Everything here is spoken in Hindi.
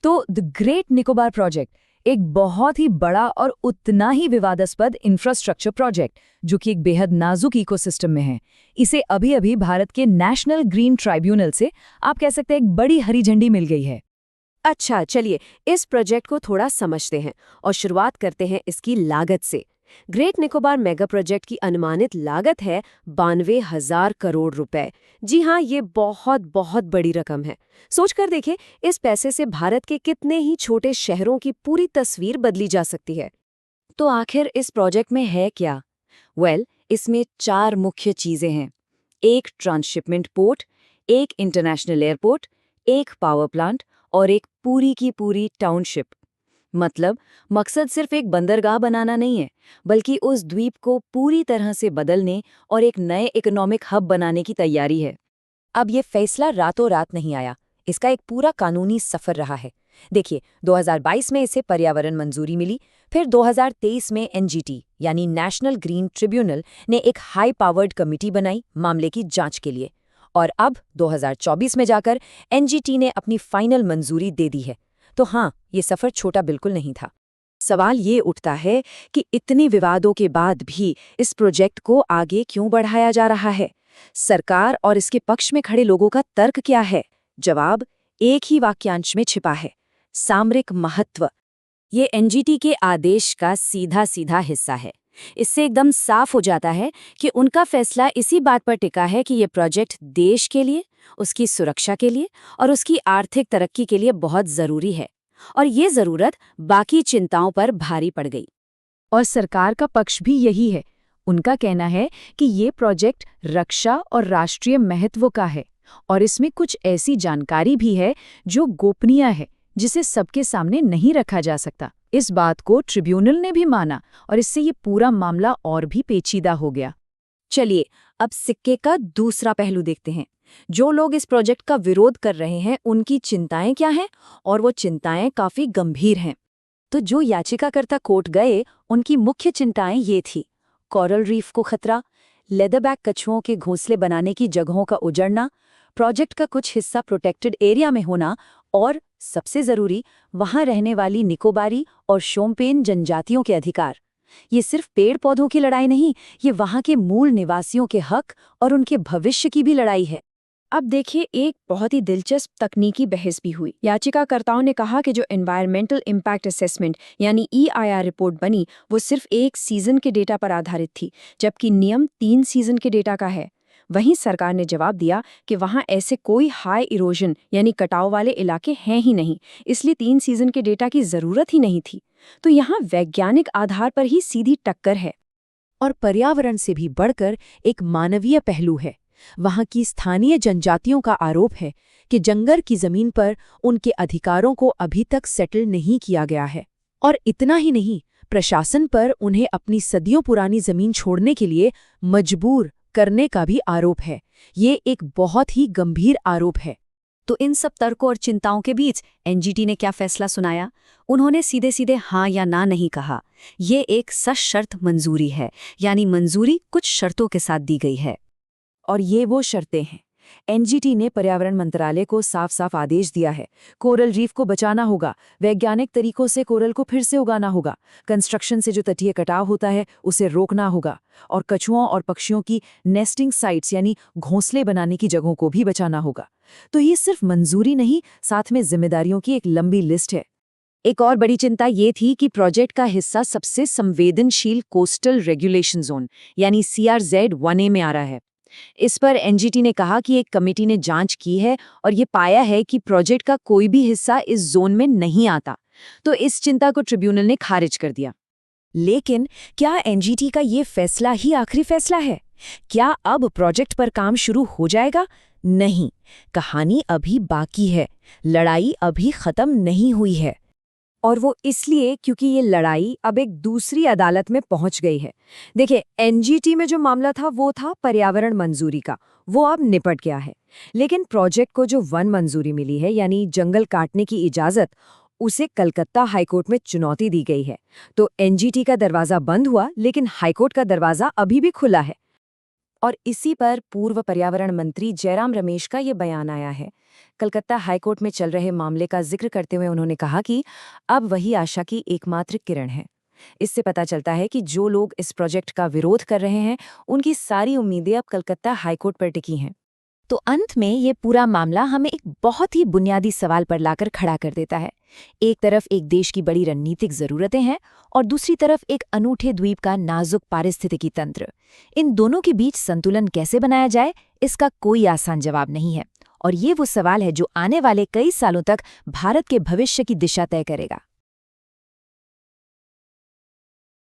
तो द ग्रेट निकोबार प्रोजेक्ट एक बहुत ही बड़ा और उतना ही विवादास्पद इंफ्रास्ट्रक्चर प्रोजेक्ट जो कि एक बेहद नाजुक इकोसिस्टम में है। इसे अभी अभी भारत के नेशनल ग्रीन ट्राइब्यूनल से आप कह सकते हैं एक बड़ी हरी झंडी मिल गई है। अच्छा, चलिए इस प्रोजेक्ट को थोड़ा समझते हैं और शुरुआत करते हैं इसकी लागत से। ग्रेट निकोबार मेगा प्रोजेक्ट की अनुमानित लागत है 92,000 करोड़ रुपए। जी हाँ, ये बहुत बहुत बड़ी रकम है। सोचकर देखें, इस पैसे से भारत के कितने ही छोटे शहरों की पूरी तस्वीर बदली जा सकती है। तो आखिर इस प्रोजेक्ट में है क्या? इसमें 4 मुख्य चीजें हैं। एक ट्रांसशिपमेंट पोर्ट, एक इंटरनेशनल एयरपोर्ट, एक पावर प्लांट और एक पूरी की पूरी टाउनशिप। मतलब मकसद सिर्फ एक बंदरगाह बनाना नहीं है, बल्कि उस द्वीप को पूरी तरह से बदलने और एक नए इकोनॉमिक हब बनाने की तैयारी है। अब ये फैसला रातों रात नहीं आया, इसका एक पूरा कानूनी सफर रहा है। देखिए, 2022 में इसे पर्यावरण मंजूरी मिली, फिर 2023 में एनजीटी यानी नेशनल ग्रीन ट्रिब्यूनल ने एक हाई पावर्ड कमिटी बनाई मामले की जांच के लिए, और अब 2024 में जाकर एनजीटी ने अपनी फाइनल मंजूरी दे दी है। तो हाँ, ये सफर छोटा बिल्कुल नहीं था। सवाल ये उठता है कि इतने विवादों के बाद भी इस प्रोजेक्ट को आगे क्यों बढ़ाया जा रहा है? सरकार और इसके पक्ष में खड़े लोगों का तर्क क्या है? जवाब एक ही वाक्यांश में छिपा है: सामरिक महत्व। ये एनजीटी के आदेश का सीधा सीधा हिस्सा है। इससे एकदम साफ हो जाता है कि उनका फैसला इसी बात पर टिका है कि ये प्रोजेक्ट देश के लिए, उसकी सुरक्षा के लिए और उसकी आर्थिक तरक्की के लिए बहुत जरूरी है। और ये जरूरत बाकी चिंताओं पर भारी पड़ गई। और सरकार का पक्ष भी यही है। उनका कहना है कि ये प्रोजेक्ट रक्षा और राष्ट्रीय महत्व का है, और इसमें कुछ ऐसी जानकारी भी है जो गोपनीय है, जिसे सबके सामने नहीं रखा जा सकता। इस बात को ट्रिब्यूनल ने भी माना, और इससे ये पूरा मामला और भी पेचीदा हो गया। चलिए अब सिक्के का दूसरा पहलू देखते हैं। जो लोग इस प्रोजेक्ट का विरोध कर रहे हैं, उनकी चिंताएं क्या हैं? और वो चिंताएं काफी गंभीर हैं। तो जो याचिकाकर्ता कोर्ट गए, उनकी मुख्य चिंताएं ये थी: कोरल रीफ को खतरा, लेदरबैक कछुओं के घोंसले बनाने की जगहों का उजड़ना, प्रोजेक्ट का कुछ हिस्सा प्रोटेक्टेड एरिया में होना, और सबसे जरूरी, वहां रहने वाली निकोबारी और शोम्पेन जनजातियों के अधिकार। ये सिर्फ पेड़ पौधों की लड़ाई नहीं, ये वहां के मूल निवासियों के हक और उनके भविष्य की भी लड़ाई है। अब देखिए, एक बहुत ही दिलचस्प तकनीकी बहस भी हुई। याचिकाकर्ताओं ने कहा कि जो एनवायरमेंटल इम्पैक्ट असेसमेंट यानी ईआईआर रिपोर्ट बनी, वो सिर्फ एक सीजन के डेटा पर आधारित थी, जबकि नियम 3 सीजन के डेटा का है। वहीं सरकार ने जवाब दिया कि वहां ऐसे कोई हाई इरोजन यानी कटाव वाले इलाके हैं ही नहीं, इसलिए 3 सीजन के डेटा की जरूरत ही नहीं थी। तो यहाँ वैज्ञानिक आधार पर ही सीधी टक्कर है। और पर्यावरण से भी बढ़कर एक मानवीय पहलू है। वहां की स्थानीय जनजातियों का आरोप है कि जंगल की जमीन पर उनके अधिकारों को अभी तक सेटल नहीं किया गया है। और इतना ही नहीं, प्रशासन पर उन्हें अपनी सदियों पुरानी जमीन छोड़ने के लिए मजबूर करने का भी आरोप है। ये एक बहुत ही गंभीर आरोप है। तो इन सब तर्कों और चिंताओं के बीच एनजीटी ने क्या फैसला सुनाया? उन्होंने सीधे सीधे हाँ या ना नहीं कहा। ये एक सशर्त मंजूरी है, यानी मंजूरी कुछ शर्तों के साथ दी गई है। और ये वो शर्तें हैं। एनजीटी ने पर्यावरण मंत्रालय को साफ साफ आदेश दिया है। कोरल रीफ को बचाना होगा, वैज्ञानिक तरीकों से कोरल को फिर से उगाना होगा, कंस्ट्रक्शन से जो तटीय कटाव होता है उसे रोकना होगा, और कछुओं और पक्षियों की नेस्टिंग साइट्स यानी घोंसले बनाने की जगहों को भी बचाना होगा। तो ये सिर्फ मंजूरी नहीं, साथ में जिम्मेदारियों की एक लंबी लिस्ट है। एक और बड़ी चिंता ये थी कि प्रोजेक्ट का हिस्सा सबसे संवेदनशील कोस्टल रेगुलेशन जोन यानी CRZ 1A में आ रहा है। इस पर एनजीटी ने कहा कि एक कमेटी ने जांच की है और ये पाया है कि प्रोजेक्ट का कोई भी हिस्सा इस जोन में नहीं आता। तो इस चिंता को ट्रिब्यूनल ने खारिज कर दिया। लेकिन क्या एनजीटी का ये फैसला ही आखिरी फैसला है? क्या अब प्रोजेक्ट पर काम शुरू हो जाएगा? नहीं, कहानी अभी बाकी है। लड़ाई अभी खत्म नहीं हुई है। और वो इसलिए क्योंकि ये लड़ाई अब एक दूसरी अदालत में पहुंच गई है। देखिए, एनजीटी में जो मामला था वो था पर्यावरण मंजूरी का, वो अब निपट गया है। लेकिन प्रोजेक्ट को जो वन मंजूरी मिली है यानी जंगल काटने की इजाजत, उसे कलकत्ता हाईकोर्ट में चुनौती दी गई है। तो एनजीटी का दरवाजा बंद हुआ, लेकिन हाईकोर्ट का दरवाजा अभी भी खुला है। और इसी पर पूर्व पर्यावरण मंत्री जयराम रमेश का ये बयान आया है। कलकत्ता हाईकोर्ट में चल रहे मामले का जिक्र करते हुए उन्होंने कहा कि अब वही आशा की एकमात्र किरण है। इससे पता चलता है कि जो लोग इस प्रोजेक्ट का विरोध कर रहे हैं, उनकी सारी उम्मीदें अब कलकत्ता हाईकोर्ट पर टिकी हैं। तो अंत में ये पूरा मामला हमें एक बहुत ही बुनियादी सवाल पर लाकर खड़ा कर देता है। एक तरफ एक देश की बड़ी रणनीतिक जरूरतें हैं और दूसरी तरफ एक अनूठे द्वीप का नाजुक पारिस्थितिकी तंत्र। इन दोनों के बीच संतुलन कैसे बनाया जाए, इसका कोई आसान जवाब नहीं है। और ये वो सवाल है जो आने वाले कई सालों तक भारत के भविष्य की दिशा तय करेगा।